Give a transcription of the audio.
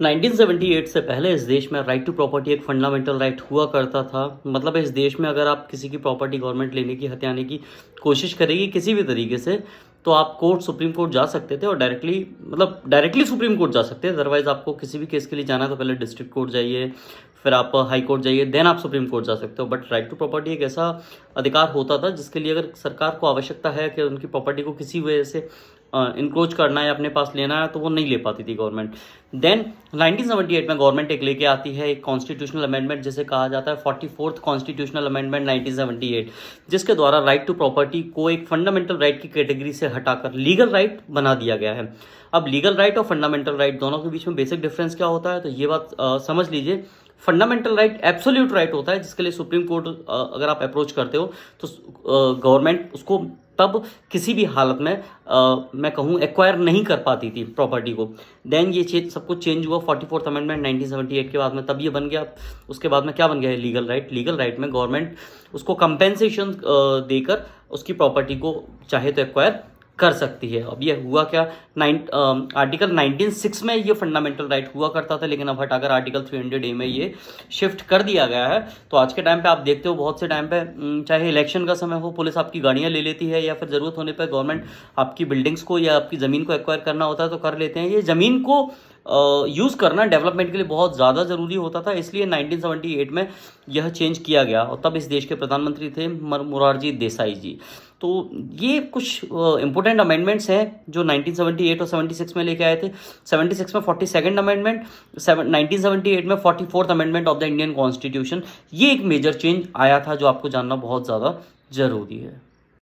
1978 से पहले इस देश में राइट टू प्रॉपर्टी एक फंडामेंटल राइट हुआ करता था। मतलब इस देश में अगर आप किसी की प्रॉपर्टी गवर्नमेंट लेने की, हथियाने की कोशिश करेगी किसी भी तरीके से, तो आप कोर्ट, सुप्रीम कोर्ट जा सकते थे और डायरेक्टली सुप्रीम कोर्ट जा सकते थे। अदरवाइज आपको किसी भी केस के लिए जाना है तो पहले डिस्ट्रिक्ट कोर्ट जाइए, फिर आप हाई कोर्ट जाइए, देन आप सुप्रीम कोर्ट जा सकते हो। बट राइट टू प्रॉपर्टी एक ऐसा अधिकार होता था जिसके लिए अगर सरकार को आवश्यकता है कि उनकी प्रॉपर्टी को किसी वजह से इंक्रोच करना है, अपने पास लेना है, तो वो नहीं ले पाती थी गवर्नमेंट। देन 1978 में गवर्नमेंट एक लेके आती है एक कॉन्स्टिट्यूशनल अमेंडमेंट, जिसे कहा जाता है 44th कॉन्स्टिट्यूशनल अमेंडमेंट 1978, जिसके द्वारा राइट टू प्रॉपर्टी को एक फंडामेंटल राइट की कैटेगरी से हटाकर लीगल राइट बना दिया गया है। अब लीगल राइट और फंडामेंटल राइट दोनों के बीच में बेसिक डिफरेंस क्या होता है, तो ये बात समझ लीजिए। फंडामेंटल राइट एब्सोल्यूट राइट होता है जिसके लिए सुप्रीम कोर्ट अगर आप अप्रोच करते हो तो गवर्नमेंट उसको तब किसी भी हालत में मैं कहूँ एक्वायर नहीं कर पाती थी प्रॉपर्टी को। देन ये चीज सब कुछ चेंज हुआ 44th अमेंडमेंट 1978 के बाद में, तब ये बन गया। उसके बाद में क्या बन गया है, लीगल राइट। लीगल राइट में गवर्नमेंट उसको कंपेंसेशन देकर उसकी प्रॉपर्टी को चाहे तो एक्वायर कर सकती है। अब ये हुआ क्या, आर्टिकल 19(6) में ये फंडामेंटल राइट हुआ करता था, लेकिन अब हटाकर आर्टिकल 300A में ये शिफ्ट कर दिया गया है। तो आज के टाइम पे आप देखते हो बहुत से टाइम पे चाहे इलेक्शन का समय हो, पुलिस आपकी गाड़ियां ले लेती है, या फिर ज़रूरत होने पर गवर्नमेंट आपकी बिल्डिंग्स को या आपकी ज़मीन को एक्वायर करना होता है तो कर लेते हैं। ये ज़मीन को यूज़ करना डेवलपमेंट के लिए बहुत ज़्यादा ज़रूरी होता था, इसलिए 1978 में यह चेंज किया गया। और तब इस देश के प्रधानमंत्री थे मोरारजी देसाई जी। तो ये कुछ इंपॉर्टेंट अमेंडमेंट्स हैं जो 1978 और 76 में लेके आए थे। 76 में 42nd अमेंडमेंट, 1978 में 44th amendment of the Indian constitution. ये एक मेजर चेंज आया था जो आपको जानना बहुत ज़्यादा ज़रूरी है।